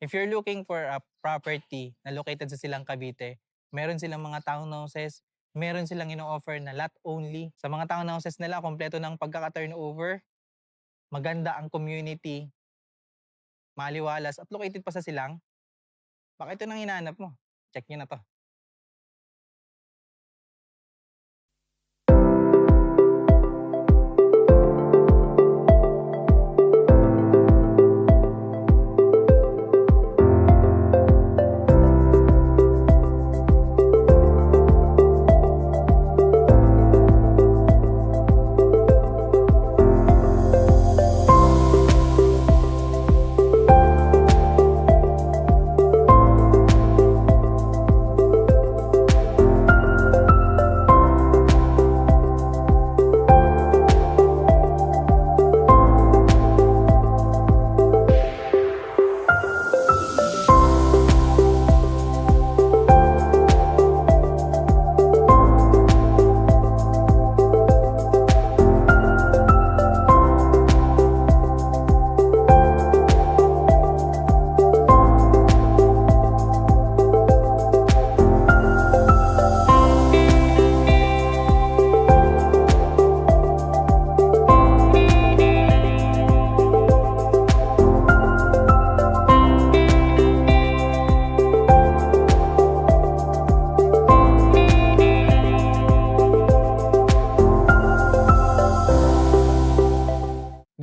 If you're looking for a property na located sa Silang Cavite, meron silang mga townhouses, meron silang ino-offer na lot only. Sa mga townhouses nila, kompleto ng pagkaka-turnover, maganda ang community, maliwalas at located pa sa Silang. Baka ito nang hinahanap mo. Check nyo na 'to.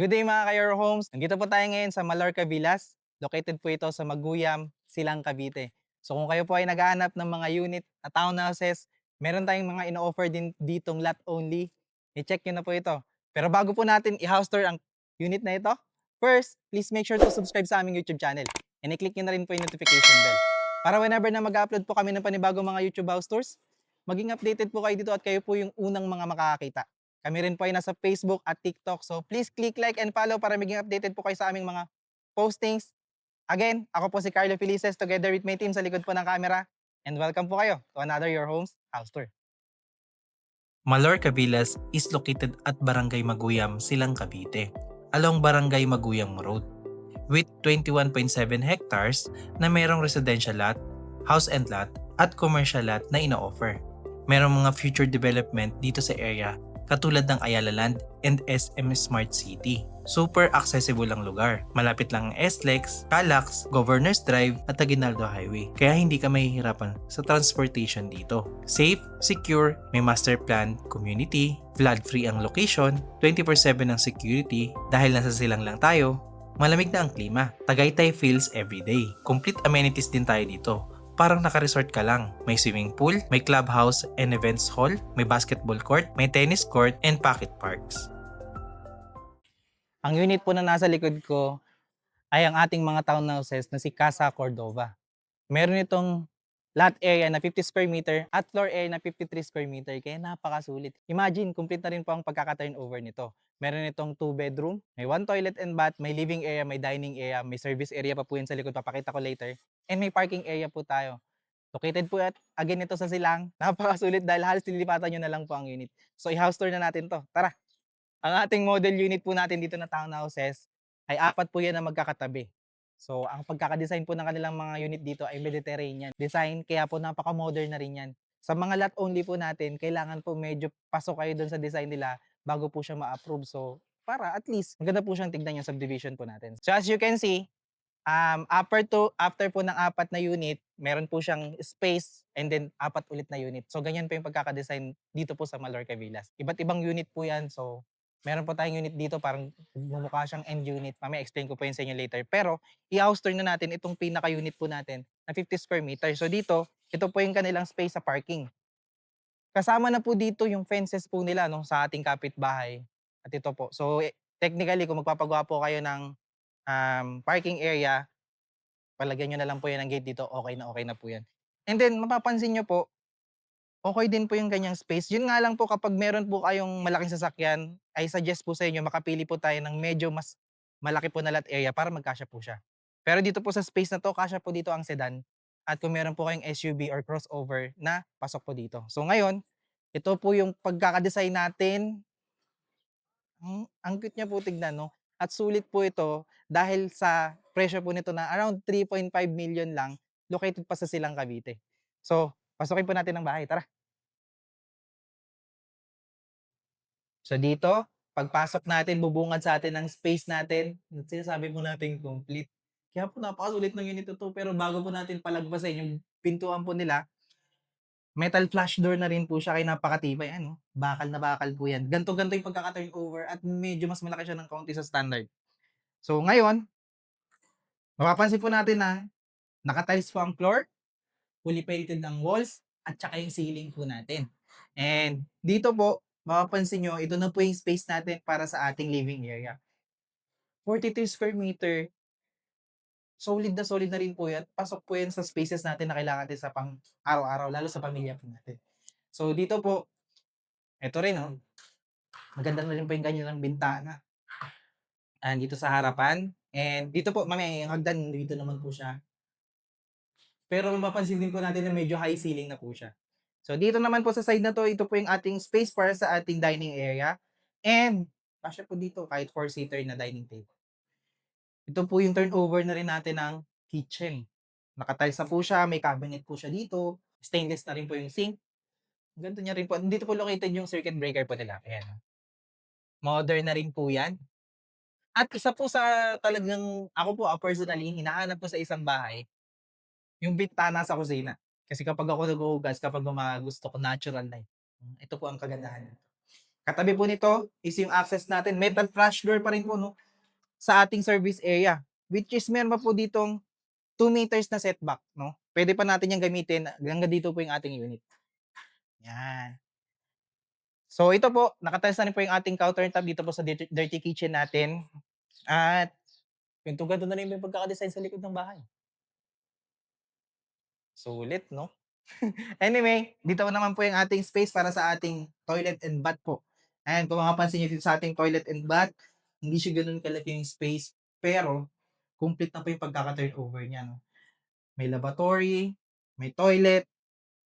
Good day mga ka-Your Homes! Nandito po tayo ngayon sa Mallorca Villas. Located po ito sa Maguyam, Silang, Cavite. So kung kayo po ay naghahanap ng mga unit na townhouses, meron tayong mga ino-offer din ditong lot only. I-check nyo na po ito. Pero bago po natin i-house tour ang unit na ito, first, please make sure to subscribe sa aming YouTube channel. And i-click nyo na rin po yung notification bell. Para whenever na mag-upload po kami ng panibagong mga YouTube house tours, maging updated po kayo dito at kayo po yung unang mga makakakita. Kami rin po ay nasa Facebook at TikTok. So please click like and follow para maging updated po kayo sa aming mga postings. Again, ako po si Carlo Felices together with my team sa likod po ng camera. And welcome po kayo to another Your Homes House Tour. Mallorca Villas is located at Barangay Maguyam, Silang, Cavite, along Barangay Maguyam Road, with 21.7 hectares na mayroong residential lot, house and lot, at commercial lot na ino-offer. Merong mga future development dito sa area katulad ng Ayala Land and SM Smart City. Super accessible ang lugar. Malapit lang ang SLEX, Calax, Governors Drive at Aguinaldo Highway. Kaya hindi ka mahihirapan sa transportation dito. Safe, secure, may master plan, community, flood-free ang location, 24/7 ang security dahil nasa silang lang tayo. Malamig na ang klima. Tagaytay feels everyday. Complete amenities din tayo dito. Parang naka-resort ka lang. May swimming pool, may clubhouse and events hall, may basketball court, may tennis court, and pocket parks. Ang unit po na nasa likod ko ay ang ating mga townhouses na si Casa Cordova. Meron itong lot area na 50 square meter at floor area na 53 square meter kaya napakasulit. Imagine, complete na rin po ang pagkaka-turnover nito. Meron itong 2 bedroom, may 1 toilet and bath, may living area, may dining area, may service area pa po yun sa likod, papakita ko later. And may parking area po tayo. Located po at again ito sa Silang. Napakasulit dahil halos lilipatan nyo na lang po ang unit. So i-house tour na natin to. Tara! Ang ating model unit po natin dito na townhouses ay 4 po yan na magkakatabi. So, ang pagkaka-design po ng kanilang mga unit dito ay Mediterranean design, kaya po napaka-modern na rin yan. Sa mga lot only po natin, kailangan po medyo pasok kayo dun sa design nila bago po siya ma-approve. So, para at least maganda po siyang tignan yung subdivision po natin. So, as you can see, after po ng 4 na unit, meron po siyang space and then 4 ulit na unit. So, ganyan po yung pagkaka-design dito po sa Mallorca Villas. Iba't ibang unit po yan. So, meron po tayong unit dito, parang mumukha siyang end unit. Mamaya explain ko po yun sa inyo later. Pero, i-house tour na natin itong pinaka-unit po natin na 50 square meter. So, dito, ito po yung kanilang space sa parking. Kasama na po dito yung fences po nila no, sa ating kapitbahay. At ito po. So, technically, kung magpapagawa po kayo ng parking area, palagyan nyo na lang po yan ng gate dito, okay na po yan. And then, mapapansin nyo po, okay din po yung ganyang space. Yun nga lang po kapag meron po kayong malaking sasakyan, I suggest po sa inyo makapili po tayo ng medyo mas malaki po na lot area para magkasya po siya. Pero dito po sa space na to, kasya po dito ang sedan. At kung meron po kayong SUV or crossover na pasok po dito. So ngayon, ito po yung pagkakadesign natin. Ang cute niya po tignan, no? At sulit po ito dahil sa presyo po nito na around 3.5 million lang, located pa sa Silang, Cavite. So, pasukin po natin ang bahay, tara. So dito, pagpasok natin bubungad sa atin ang space natin, sinasabi po natin complete. Kaya po napakasulit ng unit na 'to, pero bago po natin palagpasin yung pintuan po nila, metal flush door na rin po siya kaya napakatibay, ano, bakal na bakal po 'yan. Ganto-ganto yung pagkaka-turnover at medyo mas malaki siya ng kaunti sa standard. So ngayon, mapapansin po natin na naka-tiles po ang floor, fully painted ang walls, at tsaka yung ceiling po natin. And dito po, mapapansin niyo ito na po yung space natin para sa ating living area. 42 square meter, solid na rin po 'yan. Pasok po 'yan sa spaces natin na kailangan natin sa pang-araw-araw, lalo sa pamilya po natin. So dito po, eto rin, oh, maganda na rin po yung kanyang bintana, dito sa harapan. And dito po mamaya yung hagdan dito naman po siya. Pero mapapansin din po natin na medyo high ceiling na po siya. So dito naman po sa side na 'to, ito po yung ating space para sa ating dining area. And kasya po dito kahit 4-seater na dining table. Ito po yung turnover na rin natin ng kitchen. Naka-tiles na po siya, may cabinet po siya dito, stainless na rin po yung sink. Ganito niya rin po. Dito po located yung circuit breaker po nila. Ayan. Modern na rin po yan. At isa po sa talagang, ako po personally, hinahanap ko sa isang bahay, yung bintana sa kusina. Kasi kapag ako naghuhugas, kapag mga gusto ko natural na ito po ang kagandahan nito. Katabi po nito is yung access natin. Metal flush door pa rin po, no, sa ating service area. Which is meron pa po ditong 2 meters na setback, no? Pwede pa natin 'yang gamitin hanggang dito po yung ating unit. Yan. So ito po, naka-tiles na rin po yung ating countertop dito po sa dirty kitchen natin at ganito-ganito na rin yung pagkaka-design sa likod ng bahay. Sulit 'no? Anyway, dito naman po yung ating space para sa ating toilet and bath po. Ayan, kung mapapansin niyo dito sa ating toilet and bath, hindi siya gano'n kalaki yung space, pero complete na po yung pagkaka-turnover niya, no? May lavatory, may toilet,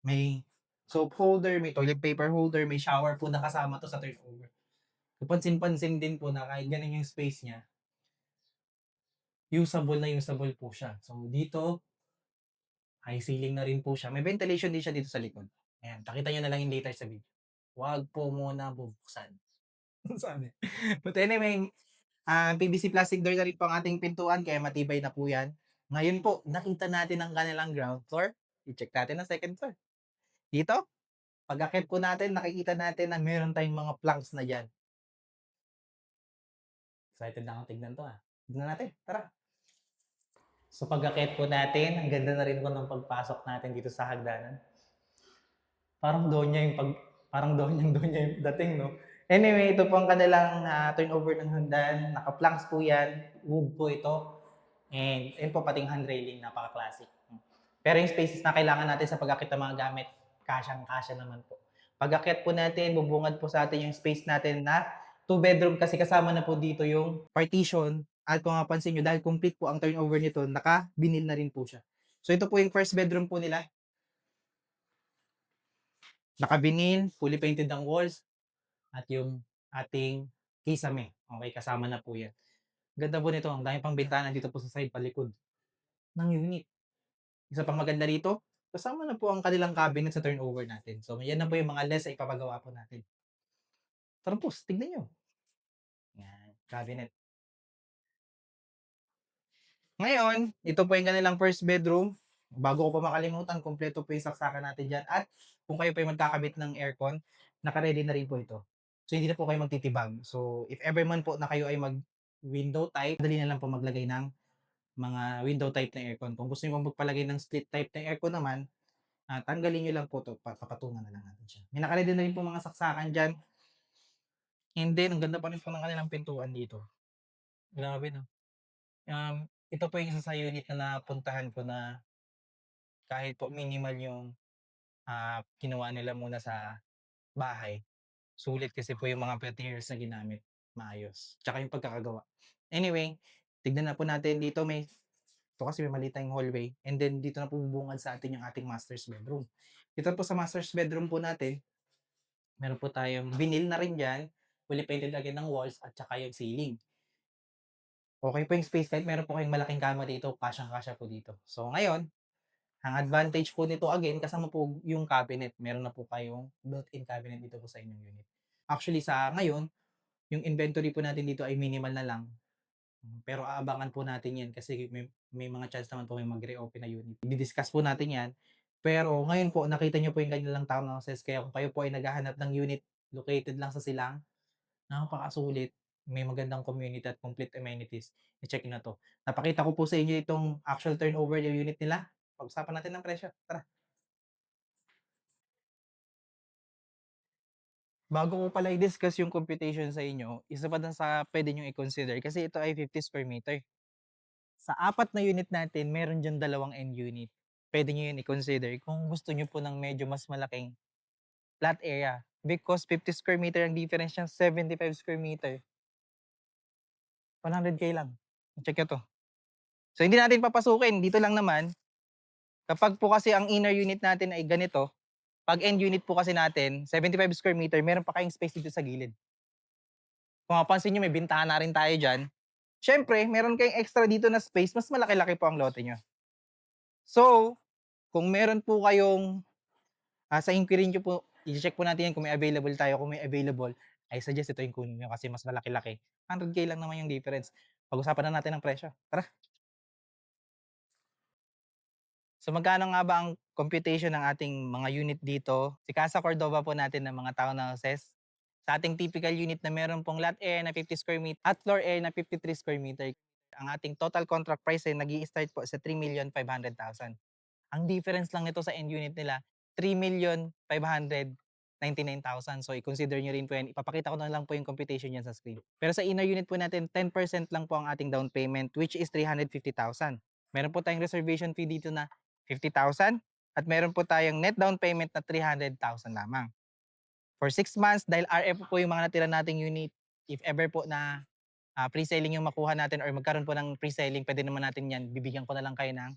may soap holder, may toilet paper holder, may shower po na kasama 'to sa turnover. Kapansin-pansin din po na kahit gano'n yung space niya, usable na usable po siya. So dito, high ceiling na rin po siya. May ventilation din siya dito sa likod. Ayan, pakita niyo na lang yung later sa video. Wag po muna bubuksan. Sabi. But anyway, PVC plastic door na rin po ang ating pintuan kaya matibay na po 'yan. Ngayon po, nakita natin ang kanilang ground floor. I-check natin ang second floor. Dito, pag-akyat po natin, nakikita natin na meron tayong mga planks na diyan. Excited na akong tignan 'to, Tignan natin, tara. So pag-akyat po natin, ang ganda na rin po ng pagpasok natin dito sa hagdanan. Parang Donya yung parang Donyang-Donya yung dating 'no. Anyway, ito po ang kanilang, turnover ng hagdan, naka-planks po 'yan, wood po ito, and ayun po pating hand railing napaka-classic. Pero yung spaces na kailangan natin sa pag-akyat ng mga gamit, kasyang-kasya naman po. Pag-akyat po natin, bubungad po sa atin yung space natin na 2 bedroom kasi kasama na po dito yung partition at kung mapapansin niyo dahil complete po ang turnover nito, naka-vinyl na rin po siya. So ito po yung first bedroom po nila, naka-vinyl, fully painted ang walls at yung ating kisame, okey, kasama na po 'yan. Ganda po nito, ang dami pang bintana dito po sa side palikod ng unit. Isa pang maganda rito, kasama na po ang kanilang cabinet sa turnover natin. So, yan na po yung mga less na ipapagawa po natin. Tara po, tignan niyo. Yan, cabinet. Ngayon, ito po yung kanilang first bedroom. Bago ko pa makalimutan, kumpleto po yung saksakan natin diyan at kung kayo pa yung magkakabit ng aircon, naka-ready na rin po ito. So, hindi na po kayo magtitibag. So, if ever man po na kayo ay mag-window type, dali na lang po maglagay ng mga window type na aircon. Kung gusto niyo pong magpalagay ng split type na aircon naman, tanggalin niyo lang po 'to, papatungan na lang natin siya. May naka-ready na rin po mga saksakan diyan, and then ang ganda pa rin po ng kanilang pintuan dito. Grabe 'no. Ito po yung isa sa unit na napuntahan ko na kahit po minimal yung, ginawa nila muna sa bahay, sulit kasi po yung mga materials na ginamit, maayos, tsaka yung pagkakagawa. Anyway, tignan na po natin dito ito kasi may maliit tayong hallway, and then dito na po bubungad sa atin yung ating master's bedroom. Dito po sa master's bedroom po natin, meron po tayong vinyl na rin diyan, fully painted again ng walls at tsaka yung ceiling. Okay po yung space kahit meron po kayong malaking kama dito, kasyang-kasya po dito. So ngayon, ang advantage po nito again kasama po yung cabinet, meron na po kayong built-in cabinet dito po sa inyong unit. Actually sa ngayon, yung inventory po natin dito ay minimal na lang, pero aabangan po natin 'yan kasi may mga chance naman po may magre-open na unit. Di-discuss po natin 'yan, pero ngayon po nakita niyo po yung kanilang townhouses kaya kung kayo po ay naghahanap ng unit located lang sa Silang, napakasulit, may magandang community at complete amenities, i-check niyo na 'to. Napakita ko po sa inyo itong actual turnover yung unit nila, pag-usapan natin ng presyo, tara. Bago ko pala i-discuss yung computation sa inyo, isa pa dun sa puwede niyong i-consider kasi ito ay 50 square meter. Sa apat na unit natin meron diyang dalawang end unit. Puwede niyo yun i-consider kung gusto niyo po ng medyo mas malaking flat area. Because 50 square meter ang difference niyang 75 square meter, 100K lang. Check niyo 'to. So hindi natin papasukin, dito lang naman, kapag po kasi ang inner unit natin ay ganito, 'pag end unit po kasi natin 75 square meter meron pa kayong space dito sa gilid. Kung mapapansin niyo may bintana rin tayo diyan. Siyempre meron kayong extra dito na space, mas malaki-laki po ang lote niyo. So, kung meron po kayong, sa inquiry niyo po, i-che-check po natin 'yan kung may available tayo. Kung may available, I suggest ito yung kunin niyo kasi mas malaki-laki. 100K lang naman yung difference. Pag-usapan na natin ang presyo, tara. So magkano nga ba ang computation ng ating mga unit dito? Si Casa Cordova po natin ng mga townhouses. Sa ating typical unit na meron pong lot area na 50 square meter at floor area na 53 square meter. Ang ating total contract price ay nag-i-start po sa 3,500,000. Ang difference lang nito sa end unit nila, 3,599,000. So i-consider niyo rin po 'yan. Ipapakita ko na lang po yung computation niyan sa screen. Pero sa inner unit po natin, 10% lang po ang ating down payment which is 350,000. Meron po tayong reservation fee dito na 50,000 at meron po tayong net down payment na 300,000 lamang. For 6 months dahil RF po yung mga natira nating unit, if ever po na, pre-selling yung makuha natin or magkaroon po ng pre-selling, puwede naman natin 'yan, bibigyan ko na lang kayo ng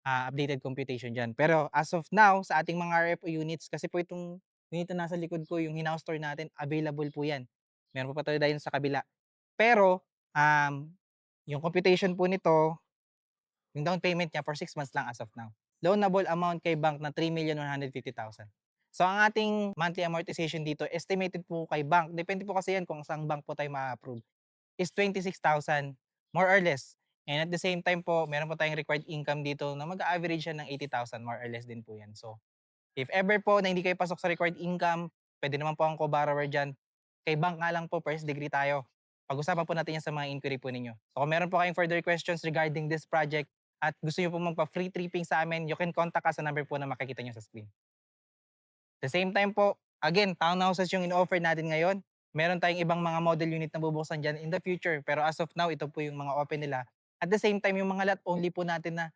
updated computation diyan. Pero as of now, sa ating mga RFO units, kasi po itong unit na nasa likod ko, yung hinahouse store natin, available po yan. Meron pa tayo dahil sa kabila. Pero, yung computation po nito, yung down payment niya for 6 months lang as of now. Loanable amount kay bank na 3,150,000. So ang ating monthly amortization dito, estimated po kay bank, depende po kasi yan kung saang bank po tayo ma-approve, is 26,000 more or less. And at the same time po, meron po tayong required income dito na mag-a-average siya ng 80,000 more or less din po 'yan. So, if ever po na hindi kayo pasok sa required income, puwede naman po akong co-borrower diyan. Kay bank nga lang po first degree tayo. Pag-usapan po natin 'yan sa mga inquiry po ninyo. So, kung meron po kayong further questions regarding this project at gusto niyo po magpa-free tripping sa amin, you can contact us sa number po na makikita niyo sa screen. The same time po, again, townhouses yung in-offer natin ngayon. Meron tayong ibang mga model unit na bubuksan diyan in the future, pero as of now, ito po yung mga open nila. At the same time, yung mga lot only po natin na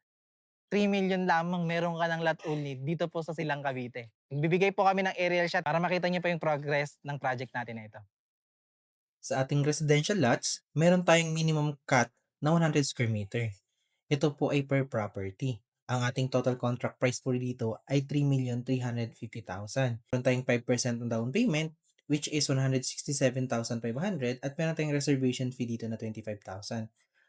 3 million lamang meron ka ng lot only dito po sa Silang Cavite. Magbibigay po kami ng aerial shot para makita niyo pa yung progress ng project natin na ito. Sa ating residential lots, meron tayong minimum cut na 100 square meter. Ito po ay per property. Ang ating total contract price po dito ay 3,350,000. Meron tayong 5% ng down payment which is 167,500 at meron tayong reservation fee dito na 25,000.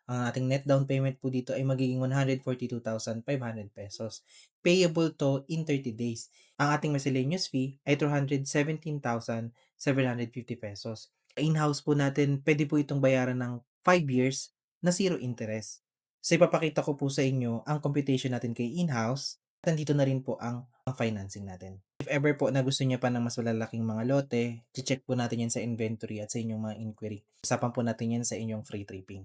Ang ating net down payment po dito ay magiging 142,500 pesos. Payable to in 30 days. Ang ating miscellaneous fee ay 217,750 pesos. In-house po natin, pwede po itong bayaran ng 5 years na zero interest. So ipapakita ko po sa inyo ang computation natin kay in-house at nandito na rin po ang financing natin. If ever po na gusto niya pa ng mas malalaking mga lote, check po natin yan sa inventory at sa inyong mga inquiry. Usapan po natin yan sa inyong free tripping.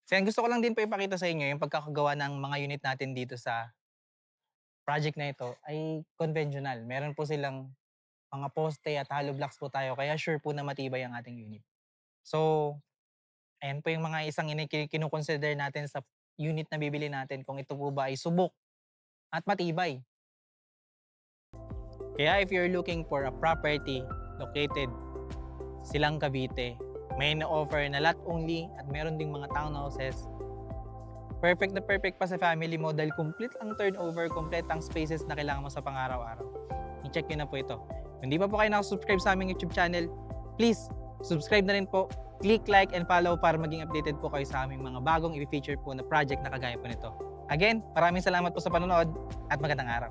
So, gusto ko lang din po ipakita sa inyo yung pagkakagawa ng mga unit natin dito sa project na ito ay conventional. Meron po silang mga poste at hollow blocks po tayo kaya sure po na matibay ang ating unit. So, ayan po yung mga isang kino-consider natin sa unit na bibili natin kung ito po ba ay subok at matibay. Kaya if you're looking for a property located Silang Cavite, may na-offer na lot only at meron ding mga townhouses. Perfect na perfect pa sa family mo dahil complete ang turnover, complete ang spaces na kailangan mo sa pang-araw-araw. I-check nyo na po ito. Kung hindi pa po kayo nakasubscribe sa aming YouTube channel, please subscribe na rin po Click like and follow para maging updated po kayo sa aming mga bagong i-feature po na project na kagaya po nito. Again, maraming salamat po sa panonood at magandang araw.